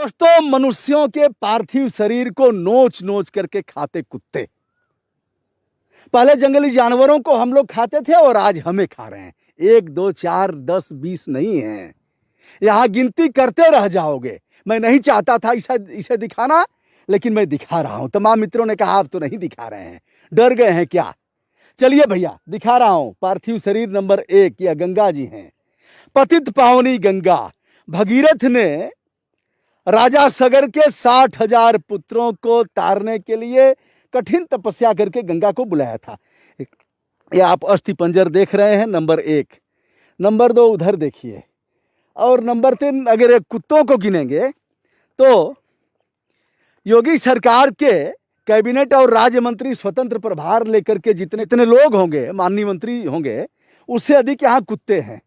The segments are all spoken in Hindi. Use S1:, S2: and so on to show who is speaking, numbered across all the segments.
S1: दोस्तों, मनुष्यों के पार्थिव शरीर को नोच नोच करके खाते कुत्ते। पहले जंगली जानवरों को हम लोग खाते थे और आज हमें खा रहे हैं। 1 2 4 10 20 नहीं है, यहां गिनती करते रह जाओगे। मैं नहीं चाहता था इसे दिखाना, लेकिन मैं दिखा रहा हूं। तमाम मित्रों ने कहा आप तो नहीं दिखा रहे हैं, डर गए हैं क्या? चलिए भैया दिखा रहा हूं। पार्थिव शरीर नंबर 1 यह गंगा जी हैं। पतित पावनी गंगा। भगीरथ ने राजा सगर के 60,000 पुत्रों को तारने के लिए कठिन तपस्या करके गंगा को बुलाया था। ये आप अस्थि पंजर देख रहे हैं, नंबर 1। नंबर 2 उधर देखिए, और नंबर 3 अगर एक कुत्तों को गिनेंगे तो योगी सरकार के कैबिनेट और राज्य मंत्री स्वतंत्र प्रभार लेकर के जितने लोग होंगे, माननीय मंत्री होंगे, उससे अधिक यहाँ कुत्ते हैं।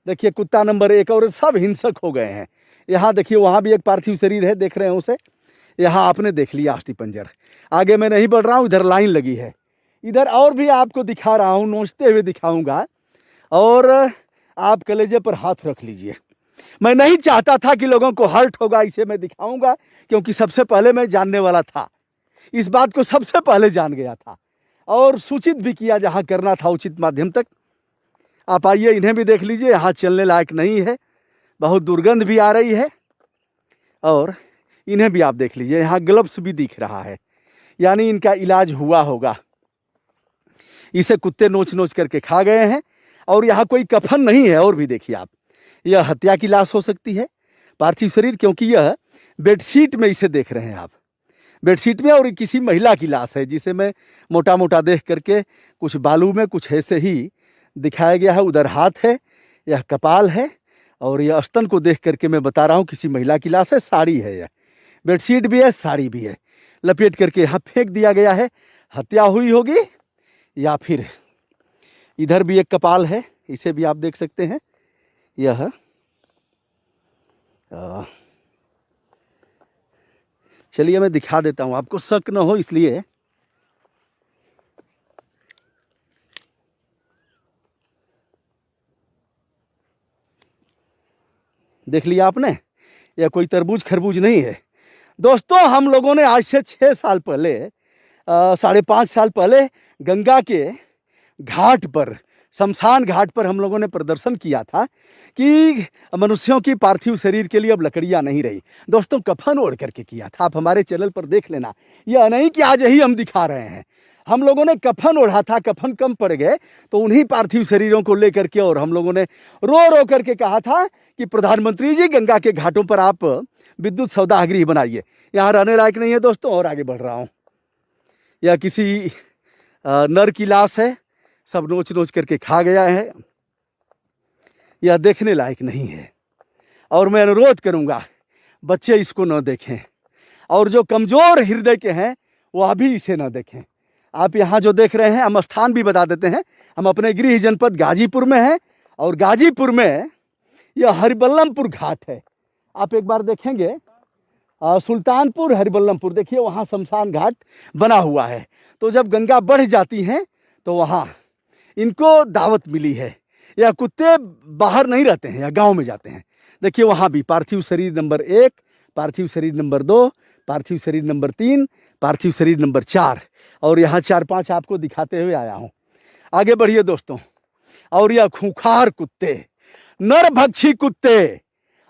S1: देखिए कुत्ता नंबर 1, और सब हिंसक हो गए हैं। यहाँ देखिए, वहाँ भी एक पार्थिव शरीर है, देख रहे हैं उसे। यहाँ आपने देख लिया अस्थि पंजर। आगे मैं नहीं बढ़ रहा हूँ, इधर लाइन लगी है। इधर और भी आपको दिखा रहा हूँ, नोचते हुए दिखाऊंगा, और आप कलेजे पर हाथ रख लीजिए। मैं नहीं चाहता था कि लोगों को हर्ट होगा, इसे मैं दिखाऊंगा, क्योंकि सबसे पहले मैं जानने वाला था। इस बात को सबसे पहले जान गया था और सूचित भी किया जहां करना था उचित माध्यम तक। आप आइए, इन्हें भी देख लीजिए। यहाँ चलने लायक नहीं है, बहुत दुर्गंध भी आ रही है। और इन्हें भी आप देख लीजिए, यहाँ ग्लव्स भी दिख रहा है, यानी इनका इलाज हुआ होगा। इसे कुत्ते नोच नोच करके खा गए हैं। और यहाँ कोई कफन नहीं है। और भी देखिए आप, यह हत्या की लाश हो सकती है, पार्थिव शरीर, क्योंकि यह बेडशीट में इसे देख रहे हैं आप, बेडशीट में। और किसी महिला की लाश है, जिसे मैं मोटा मोटा देख करके कुछ बालू में कुछ ऐसे ही दिखाया गया है। उधर हाथ है, यह कपाल है, और यह स्तन को देख करके मैं बता रहा हूँ किसी महिला की लाश है। साड़ी है, यह बेडशीट भी है, साड़ी भी है, लपेट करके यहाँ फेंक दिया गया है। हत्या हुई होगी, या फिर इधर भी एक कपाल है, इसे भी आप देख सकते हैं। यह चलिए मैं दिखा देता हूं, आपको शक न हो इसलिए। देख लिया आपने, यह कोई तरबूज खरबूज नहीं है। दोस्तों, हम लोगों ने आज से 6 साल पहले, 5.5 साल पहले गंगा के घाट पर, शमशान घाट पर हम लोगों ने प्रदर्शन किया था कि मनुष्यों की पार्थिव शरीर के लिए अब लकड़ियां नहीं रही। दोस्तों, कफन ओढ़ करके किया था, आप हमारे चैनल पर देख लेना। यह नहीं कि आज ही हम दिखा रहे हैं। हम लोगों ने कफन ओढ़ा था, कफन कम पड़ गए तो उन्हीं पार्थिव शरीरों को लेकर के, और हम लोगों ने रो रो करके कहा था कि प्रधानमंत्री जी, गंगा के घाटों पर आप विद्युत सौदागृह बनाइए। यहाँ रहने लायक नहीं है दोस्तों। और आगे बढ़ रहा हूँ, यह किसी नर की लाश है, सब नोच नोच करके खा गया है। यह देखने लायक नहीं है, और मैं अनुरोध करूंगा बच्चे इसको न देखें, और जो कमजोर हृदय के हैं वो अभी इसे न देखें। आप यहाँ जो देख रहे हैं, हम स्थान भी बता देते हैं। हम अपने गृह जनपद गाजीपुर में हैं, और गाजीपुर में यह हरिबल्लमपुर घाट है। आप एक बार देखेंगे, सुल्तानपुर हरिबल्लमपुर, देखिए वहाँ शमशान घाट बना हुआ है। तो जब गंगा बढ़ जाती हैं तो वहाँ इनको दावत मिली है। यह कुत्ते बाहर नहीं रहते हैं, या गांव में जाते हैं। देखिए वहाँ भी पार्थिव शरीर नंबर 1, पार्थिव शरीर नंबर 2, पार्थिव शरीर नंबर 3, पार्थिव शरीर नंबर 4, और यहाँ 4-5 आपको दिखाते हुए आया हूँ। आगे बढ़िए दोस्तों। और यह खूंखार कुत्ते, नरभक्षी कुत्ते,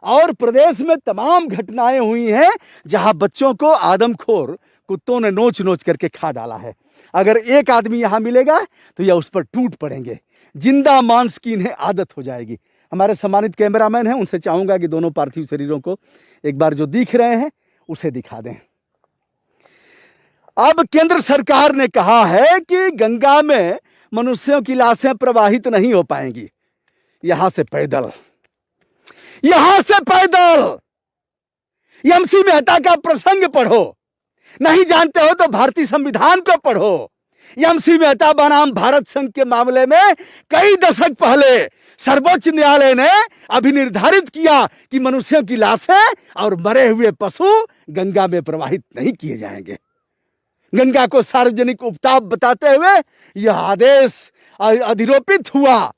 S1: और प्रदेश में तमाम घटनाएं हुई हैं जहां बच्चों को आदमखोर कुत्तों ने नोच नोच करके खा डाला है। अगर एक आदमी यहां मिलेगा तो यह उस पर टूट पड़ेंगे, जिंदा मांस की इन्हें आदत हो जाएगी। हमारे सम्मानित कैमरामैन हैं, उनसे चाहूंगा कि दोनों पार्थिव शरीरों को एक बार जो दिख रहे हैं उसे दिखा दें। अब केंद्र सरकार ने कहा है कि गंगा में मनुष्यों की लाशें प्रवाहित नहीं हो पाएंगी। यहां से पैदल, यहां से पैदल। एमसी मेहता का प्रसंग पढ़ो, नहीं जानते हो तो भारतीय संविधान को पढ़ो। एमसी मेहता बनाम भारत संघ के मामले में कई दशक पहले सर्वोच्च न्यायालय ने अभिनिर्धारित किया कि मनुष्यों की लाशें और मरे हुए पशु गंगा में प्रवाहित नहीं किए जाएंगे। गंगा को सार्वजनिक उपताप बताते हुए यह आदेश अधिरोपित हुआ।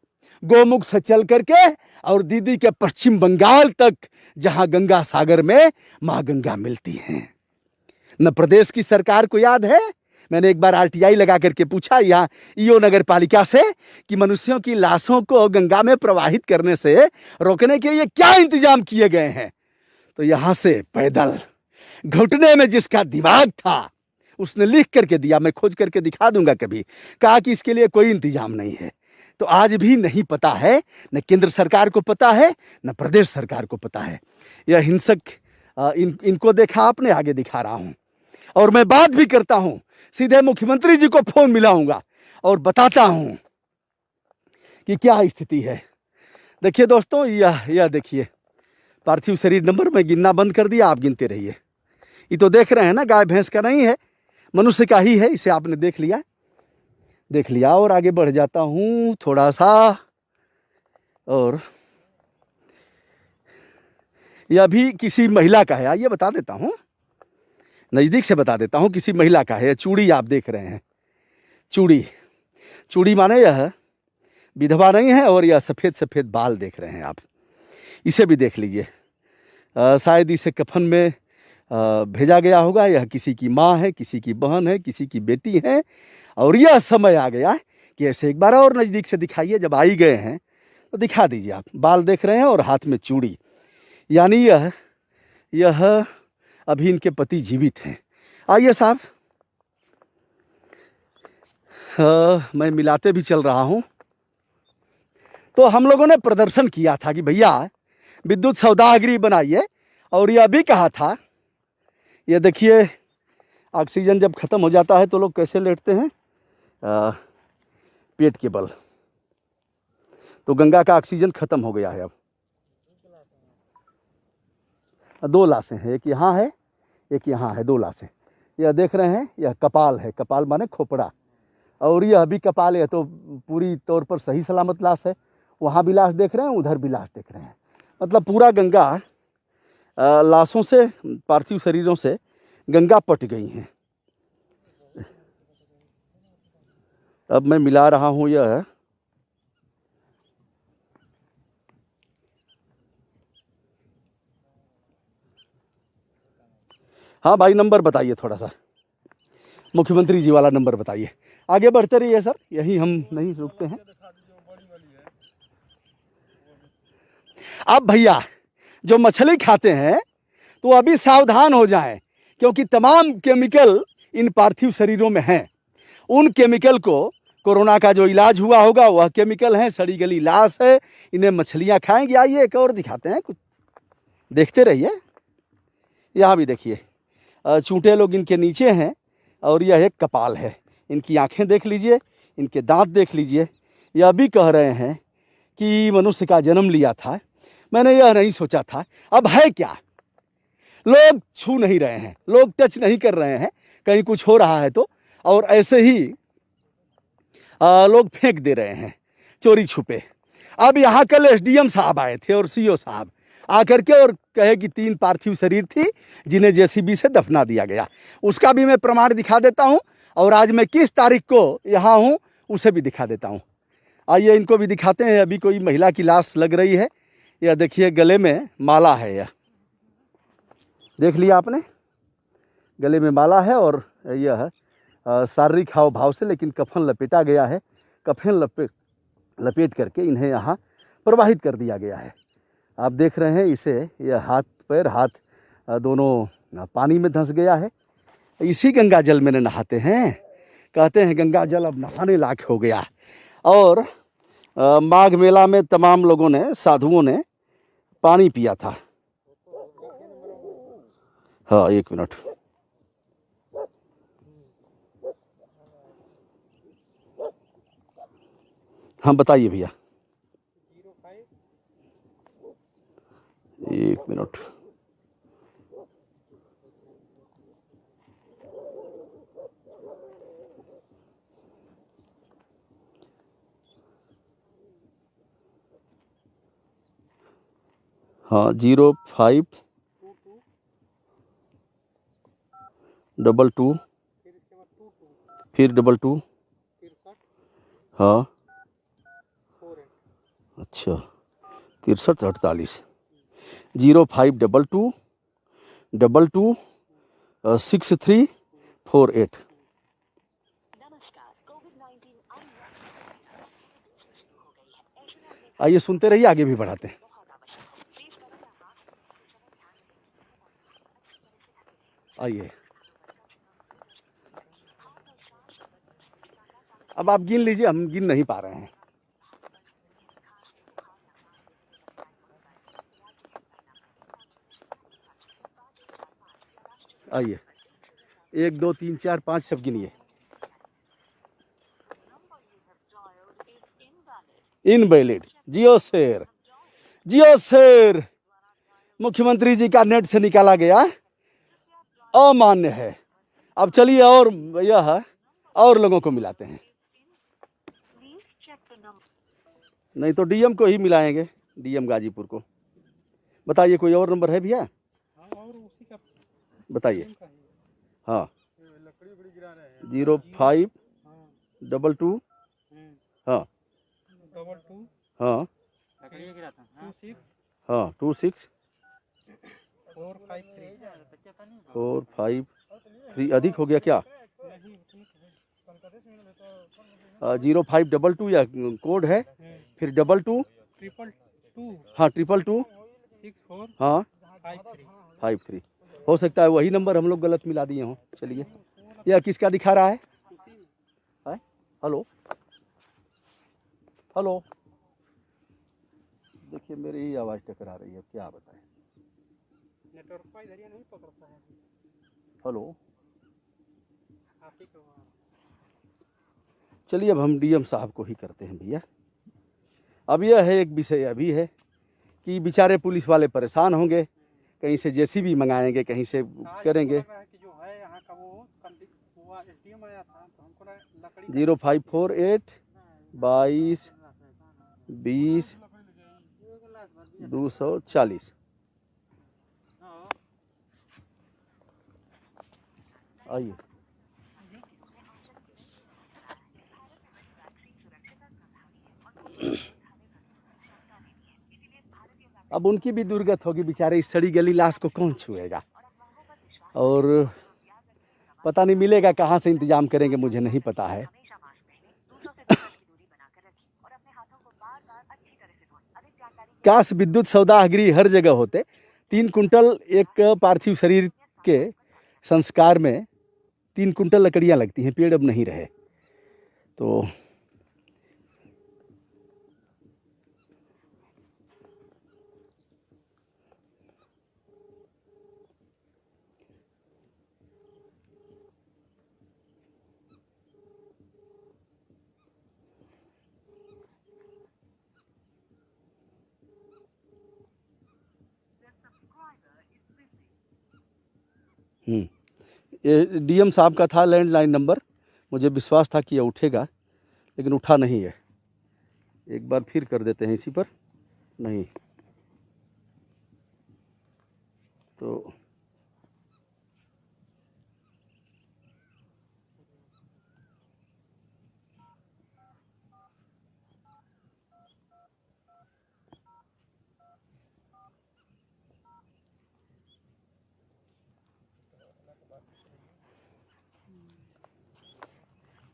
S1: गोमुख से चल करके और दीदी के पश्चिम बंगाल तक, जहां गंगा सागर में मां गंगा मिलती हैं। न प्रदेश की सरकार को याद है, मैंने एक बार आरटीआई लगा करके पूछा यहाँ ईओ नगर पालिका से कि मनुष्यों की लाशों को गंगा में प्रवाहित करने से रोकने के लिए क्या इंतजाम किए गए हैं। तो यहां से पैदल घुटने में जिसका दिमाग था उसने लिख करके दिया, मैं खोज करके दिखा दूंगा कभी, कहा कि इसके लिए कोई इंतजाम नहीं है। तो आज भी नहीं पता है, न केंद्र सरकार को पता है न प्रदेश सरकार को पता है। यह हिंसक इनको देखा आपने, आगे दिखा रहा हूं और मैं बात भी करता हूं, सीधे मुख्यमंत्री जी को फोन मिलाऊंगा और बताता हूं कि क्या स्थिति है। देखिए दोस्तों, यह देखिए पार्थिव शरीर नंबर मैं गिनना बंद कर दिया, आप गिनते रहिए। ये तो देख रहे हैं ना, गाय भैंस का नहीं है, मनुष्य का ही है। इसे आपने देख लिया और आगे बढ़ जाता हूं थोड़ा सा। और यह भी किसी महिला का है, आइए बता देता हूं, नजदीक से बता देता हूं, किसी महिला का है। चूड़ी आप देख रहे हैं, चूड़ी माने यह विधवा नहीं है, और यह सफेद सफेद बाल देख रहे हैं आप, इसे भी देख लीजिए। शायद इसे कफन में भेजा गया होगा। यह किसी की माँ है, किसी की बहन है, किसी की बेटी है। और यह समय आ गया कि ऐसे एक बार और नज़दीक से दिखाइए, जब आ ही गए हैं तो दिखा दीजिए। आप बाल देख रहे हैं और हाथ में चूड़ी, यानी यह अभी इनके पति जीवित हैं। आइए साहब, मैं मिलाते भी चल रहा हूँ। तो हम लोगों ने प्रदर्शन किया था कि भैया विद्युत सौदागृह बनाइए, और यह भी कहा था, ये देखिए ऑक्सीजन जब ख़त्म हो जाता है तो लोग कैसे लेटते हैं, पेट के बल। तो गंगा का ऑक्सीजन ख़त्म हो गया है। अब 2 लाशें हैं, एक यहाँ है एक यहाँ है, 2 लाशें। यह देख रहे हैं, यह कपाल है, कपाल माने खोपड़ा, और यह भी कपाल है। तो पूरी तौर पर सही सलामत लाश है। वहाँ भी लाश देख रहे हैं, उधर भी लाश देख रहे हैं। मतलब पूरा गंगा लाशों से, पार्थिव शरीरों से गंगा पट गई हैं। अब मैं मिला रहा हूँ यह, हाँ भाई नंबर बताइए थोड़ा सा, मुख्यमंत्री जी वाला नंबर बताइए। आगे बढ़ते रहिए सर, यही हम नहीं रुकते हैं। अब भैया जो मछली खाते हैं तो अभी सावधान हो जाएं, क्योंकि तमाम केमिकल इन पार्थिव शरीरों में हैं। उन केमिकल को, कोरोना का जो इलाज हुआ होगा वह केमिकल है, सड़ी गली लाश है, इन्हें मछलियां खाएंगी। आइए एक और दिखाते हैं, कुछ देखते रहिए। यहाँ भी देखिए चूंटे लोग इनके नीचे हैं, और यह एक कपाल है। इनकी आंखें देख लीजिए, इनके दांत देख लीजिए। यह भी कह रहे हैं कि मनुष्य का जन्म लिया था। मैंने यह नहीं सोचा था। अब है क्या, लोग छू नहीं रहे हैं, लोग टच नहीं कर रहे हैं, कहीं कुछ हो रहा है तो, और ऐसे ही लोग फेंक दे रहे हैं चोरी छुपे। अब यहाँ कल एसडीएम साहब आए थे और सीओ साहब आकर के और कहे कि 3 पार्थिव शरीर थी जिन्हें जेसीबी से दफना दिया गया। उसका भी मैं प्रमाण दिखा देता हूँ, और आज मैं किस तारीख को यहाँ हूँ उसे भी दिखा देता हूँ। आइए इनको भी दिखाते हैं। अभी कोई महिला की लाश लग रही है। यह देखिए गले में माला है, यह देख लिया आपने, गले में माला है, और यह शारीरिक हाव भाव से, लेकिन कफन लपेटा गया है। कफन लपेट करके इन्हें यहाँ प्रवाहित कर दिया गया है। आप देख रहे हैं इसे, यह हाथ पैर दोनों पानी में धंस गया है। इसी गंगा जल में नहाते हैं, कहते हैं गंगा जल अब नहाने लायक हो गया। और माघ मेला में तमाम लोगों ने, साधुओं ने पानी पिया था। हाँ 1 मिनट, हाँ बताइए भैया, 1 मिनट। हाँ 05 22 फिर 22, हाँ अच्छा 6348 0522226348। आइए सुनते रहिए, आगे भी बढ़ाते हैं। आइए अब आप गिन लीजिए, हम गिन नहीं पा रहे हैं। आइए 1 2 3 4 5 सब गिनिए। इनवैलिड। जियो शेर, जियो शेर मुख्यमंत्री जी का नेट से निकाला गया, अमान्य है। अब चलिए और यह है, और लोगों को मिलाते हैं। नहीं तो डीएम को ही मिलाएंगे, डीएम गाजीपुर को। बताइए कोई और नंबर है भैया?
S2: और उसी का
S1: बताइए। हाँ
S2: लकड़ी बड़ी गिरा रहे हैं।
S1: 0522 हाँ
S2: 22
S1: हाँ
S2: लकड़ी गिरा था 26
S1: हाँ 26 453 अधिक हो गया क्या? 0522 या कोड है, फिर 22 हाँ 222 हाँ 53। हो सकता है वही नंबर हम लोग गलत मिला दिए हों। चलिए, यह किसका दिखा रहा है? हेलो हेलो, देखिए मेरी ही आवाज़ टकरा रही है, क्या बताएं।
S2: नेटवर्क का इधर ही नहीं पकड़ता है।
S1: हेलो,
S2: आप ही को
S1: चलिए अब हम डीएम साहब को ही करते हैं भैया। अब यह है, एक विषय अभी है कि बेचारे पुलिस वाले परेशान होंगे, कहीं से जेसीबी मंगाएंगे, कहीं से करेंगे।
S2: कि जो है यहाँ का वो एसडीएम आया था तो हमको लकड़ी
S1: 0548 22 20 240। आइए अब उनकी भी दुर्गत होगी, बेचारे इस सड़ी गली लाश को कौन छुएगा, और पता नहीं मिलेगा कहाँ से, इंतजाम करेंगे मुझे नहीं पता है। काश विद्युत सौदागृह हर जगह होते। 3 कुंटल एक पार्थिव शरीर के संस्कार में 3 कुंटल लकड़ियां लगती हैं, पेड़ अब नहीं रहे तो। ये डीएम साहब का था लैंडलाइन नंबर, मुझे विश्वास था कि यह उठेगा, लेकिन उठा नहीं है। एक बार फिर कर देते हैं इसी पर, नहीं तो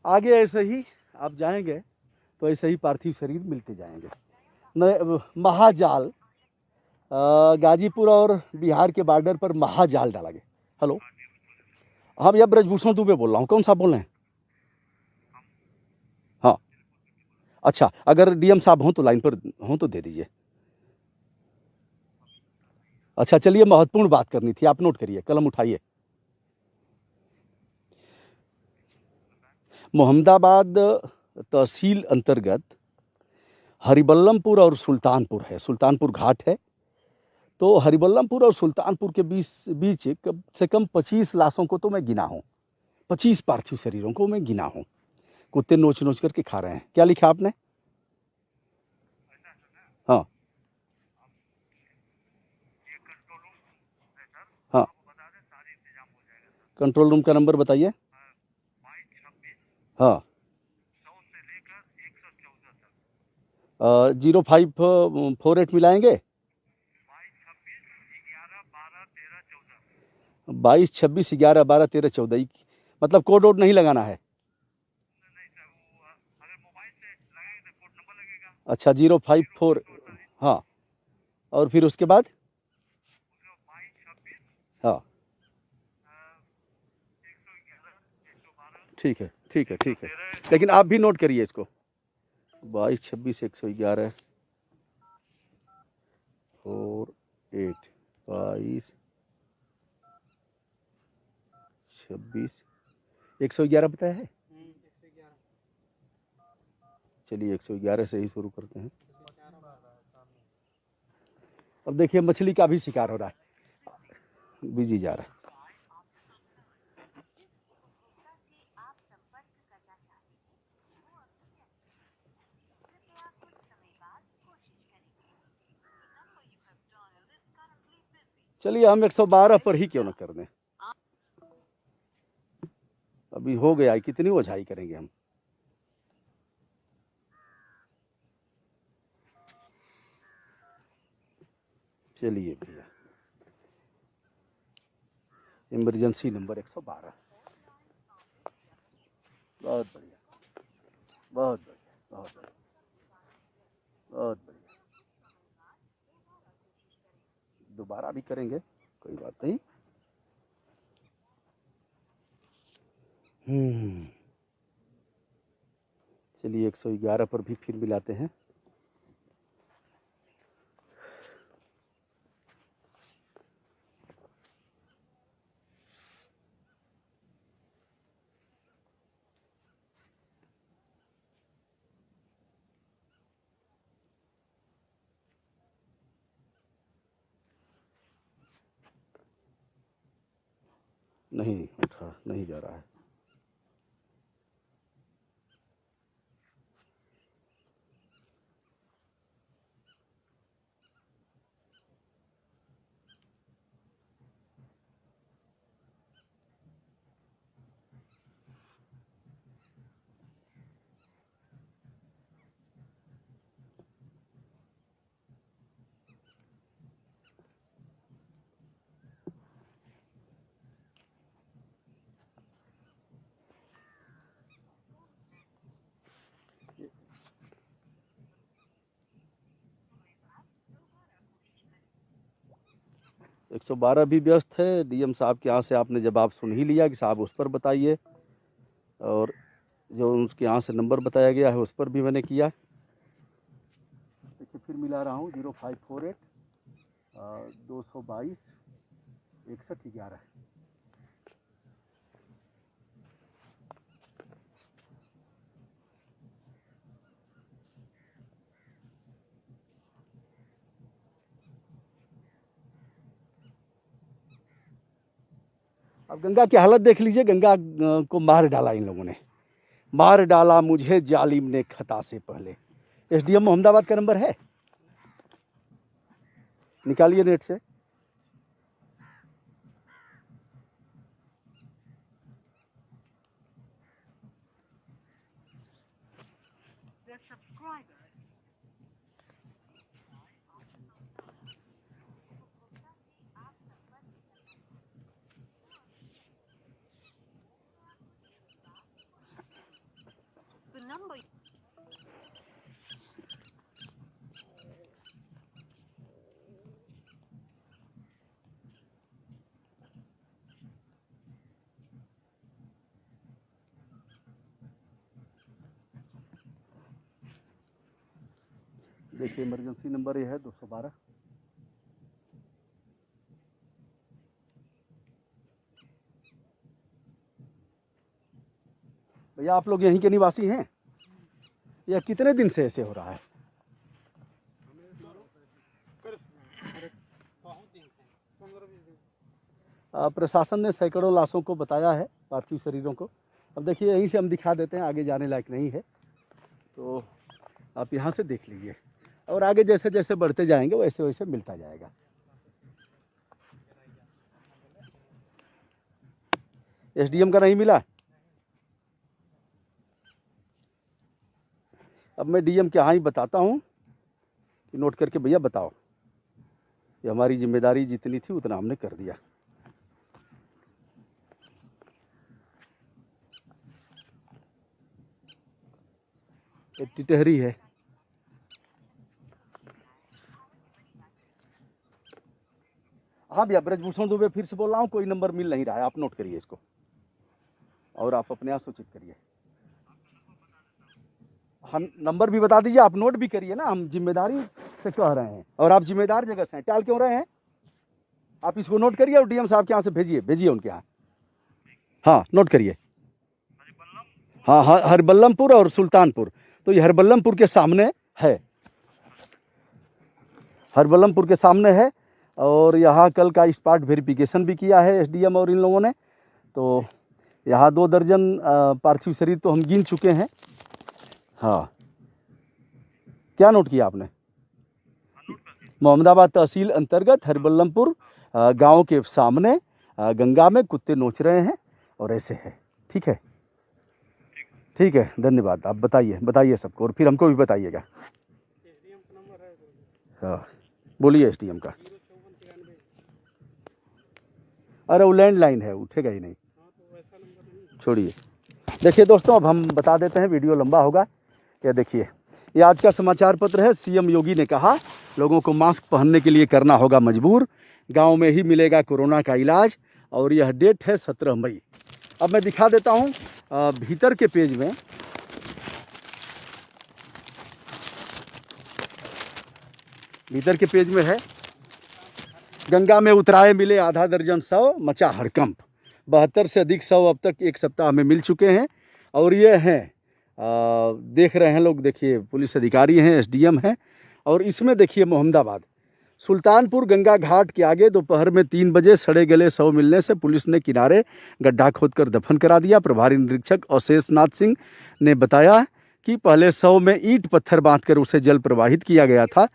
S1: आगे ऐसे ही आप जाएंगे तो ऐसे ही पार्थिव शरीर मिलते जाएंगे। महाजाल, गाजीपुर और बिहार के बॉर्डर पर महाजाल डाला गया। हेलो, हाँ भैया ब्रजभूषण दुबे बोल रहा हूँ, कौन सा बोल रहे हैं? हाँ अच्छा, अगर डीएम साहब हों तो लाइन पर हों तो दे दीजिए। अच्छा चलिए, महत्वपूर्ण बात करनी थी, आप नोट करिए, कलम उठाइए। मोहम्मदाबाद तहसील अंतर्गत हरिबल्लमपुर और सुल्तानपुर है, सुल्तानपुर घाट है, तो हरिबल्लमपुर और सुल्तानपुर के बीच कम से कम 25 लाशों को तो मैं गिना हूँ, 25 पार्थिव शरीरों को मैं गिना हूँ। कुत्ते नोच नोच करके खा रहे हैं। क्या लिखा आपने? हाँ हाँ, कंट्रोल रूम का नंबर बताइए। हाँ 0548 मिलाएंगे। 22 26 11 12 13 14, मतलब कोड वोड नहीं लगाना है। अच्छा 054, हाँ, और फिर उसके बाद, हाँ ठीक है ठीक है ठीक है, लेकिन आप भी नोट करिए इसको। 22 26 111 48 22 26 111 बताया है।
S2: 111।
S1: चलिए 111 से ही शुरू करते हैं। अब देखिए मछली का भी शिकार हो रहा है, बिजी जा रहा है। चलिए हम 112 पर ही क्यों ना कर दें, अभी हो गया है, कितनी ओझाई करेंगे हम। चलिए भैया, इमरजेंसी नंबर 112। बहुत बढ़िया बहुत बढ़िया बहुत बढ़िया बहुत बढ़िया, दोबारा भी करेंगे, कोई बात नहीं। चलिए 111 पर भी फिर मिलाते हैं। नहीं उठा, नहीं जा रहा है। एक 112 भी व्यस्त है। डीएम साहब के यहाँ से आपने जवाब सुन ही लिया कि साहब उस पर बताइए, और जो उसके यहाँ से नंबर बताया गया है उस पर भी मैंने किया। देखिए फिर मिला रहा हूँ 0548 222 6111। अब गंगा की हालत देख लीजिए, गंगा को मार डाला इन लोगों ने, मार डाला मुझे जालिम ने खता से पहले। एसडीएम मोहम्मदाबाद का नंबर है, निकालिए नेट से। देखिए इमरजेंसी नंबर ये है 212। भैया आप लोग यहीं के निवासी हैं या कितने दिन से ऐसे हो रहा है? प्रशासन ने सैकड़ों लाशों को बताया है, पार्थिव शरीरों को। अब देखिए यहीं से हम दिखा देते हैं, आगे जाने लायक नहीं है, तो आप यहाँ से देख लीजिए, और आगे जैसे जैसे बढ़ते जाएंगे वैसे वैसे मिलता जाएगा। एसडीएम का नहीं मिला। अब मैं डीएम के यहाँ ही बताता हूँ। नोट करके भैया बताओ। ये हमारी जिम्मेदारी जितनी थी उतना हमने कर दिया। एक टिटहरी है। हाँ भैया, ब्रजभूषण दुबे फिर से बोल रहा हूँ, कोई नंबर मिल नहीं रहा है, आप नोट करिए इसको और आप अपने आप सूचित करिए। हम नंबर भी बता दीजिए, आप नोट भी करिए ना, हम जिम्मेदारी से कह रहे हैं और आप जिम्मेदार जगह से हैं, टाल क्यों रहे हैं? आप इसको नोट करिए और डीएम साहब के यहाँ से भेजिए उनके यहाँ। हाँ नोट करिए। हाँ हाँ, हरबल्लमपुर और सुल्तानपुर। तो ये हरबल्लमपुर के सामने है, हरबल्लमपुर के सामने है। और यहाँ कल का स्पॉट वेरिफिकेशन भी किया है एसडीएम और इन लोगों ने। तो यहाँ 2 दर्जन पार्थिव शरीर तो हम गिन चुके हैं। हाँ, क्या नोट किया आपने? मोहम्मदाबाद तहसील अंतर्गत हरबल्लमपुर गांव के सामने गंगा में कुत्ते नोच रहे हैं और ऐसे है। ठीक है, ठीक है, धन्यवाद। आप बताइए सबको और फिर हमको भी बताइएगा।
S2: एसडीएम का नंबर है।
S1: हाँ बोलिए एसडीएम का। अरे वो लैंडलाइन है, उठेगा ही नहीं, छोड़िए। देखिए दोस्तों, अब हम बता देते हैं, वीडियो लंबा होगा। ये देखिए, ये आज का समाचार पत्र है। सीएम योगी ने कहा लोगों को मास्क पहनने के लिए करना होगा मजबूर, गांव में ही मिलेगा कोरोना का इलाज, और यह डेट है 17 मई। अब मैं दिखा देता हूं भीतर के पेज में। भीतर के पेज में है, गंगा में उतराए मिले आधा दर्जन शव, मचा हड़कंप। 72 से अधिक शव अब तक 1 सप्ताह में मिल चुके हैं। और ये हैं, देख रहे हैं लोग, देखिए पुलिस अधिकारी हैं, एसडीएम हैं। और इसमें देखिए मोहम्मदाबाद सुल्तानपुर गंगा घाट के आगे दोपहर में 3 बजे सड़े गले शव मिलने से पुलिस ने किनारे गड्ढा खोदकर दफन करा दिया। प्रभारी निरीक्षक अवशेष नाथ सिंह ने बताया कि पहले शव में ईंट पत्थर बांधकर उसे जल प्रवाहित किया गया था।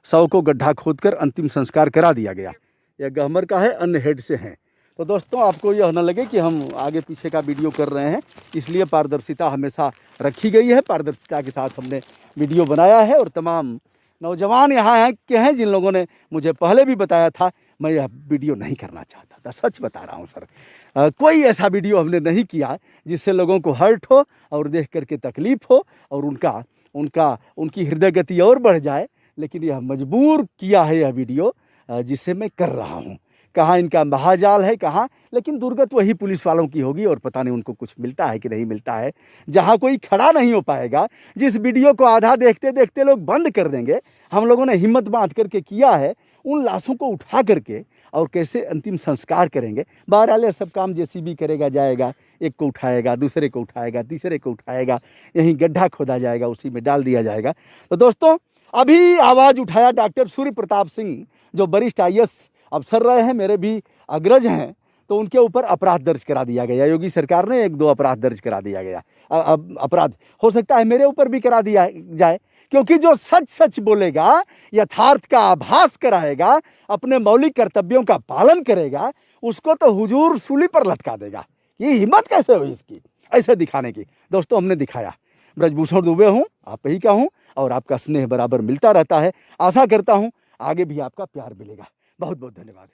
S1: शव को गड्ढा खोदकर अंतिम संस्कार करा दिया गया। यह गहमर का है, अन्य हेड से हैं। तो दोस्तों, आपको यह न लगे कि हम आगे पीछे का वीडियो कर रहे हैं, इसलिए पारदर्शिता हमेशा रखी गई है। पारदर्शिता के साथ हमने वीडियो बनाया है। और तमाम नौजवान यहाँ के हैं जिन लोगों ने मुझे पहले भी बताया था, मैं यह वीडियो नहीं करना चाहता था। सच बता रहा हूँ सर, कोई ऐसा वीडियो हमने नहीं किया जिससे लोगों को हर्ट हो और देख करके तकलीफ हो और उनकी हृदय गति और बढ़ जाए। लेकिन यह मजबूर किया है यह वीडियो, जिसे मैं कर रहा हूँ। कहाँ इनका महाजाल है, कहाँ, लेकिन दुर्गत वही पुलिस वालों की होगी। और पता नहीं उनको कुछ मिलता है कि नहीं मिलता है। जहाँ कोई खड़ा नहीं हो पाएगा, जिस वीडियो को आधा देखते देखते लोग बंद कर देंगे, हम लोगों ने हिम्मत बांध करके किया है। उन लाशों को उठा करके और कैसे अंतिम संस्कार करेंगे। बहरहाल सब काम जेसीबी करेगा, जाएगा, एक को उठाएगा, दूसरे को उठाएगा, तीसरे को उठाएगा, यहीं गड्ढा खोदा जाएगा, उसी में डाल दिया जाएगा। तो दोस्तों, अभी आवाज़ उठाया डॉक्टर सूर्य प्रताप सिंह, जो वरिष्ठ IAS अफसर रहे हैं, मेरे भी अग्रज हैं। तो उनके ऊपर अपराध दर्ज करा दिया गया। योगी सरकार ने 1-2 अपराध दर्ज करा दिया गया। अपराध हो सकता है मेरे ऊपर भी करा दिया जाए, क्योंकि जो सच सच बोलेगा, यथार्थ का आभास कराएगा, अपने मौलिक कर्तव्यों का पालन करेगा, उसको तो हुजूर सूली पर लटका देगा। ये हिम्मत कैसे हुई इसकी, ऐसे दिखाने की? दोस्तों, हमने दिखाया। ब्रजभूषण दुबे हूँ, आप ही का हूँ, और आपका स्नेह बराबर मिलता रहता है। आशा करता हूँ आगे भी आपका प्यार मिलेगा। बहुत बहुत धन्यवाद।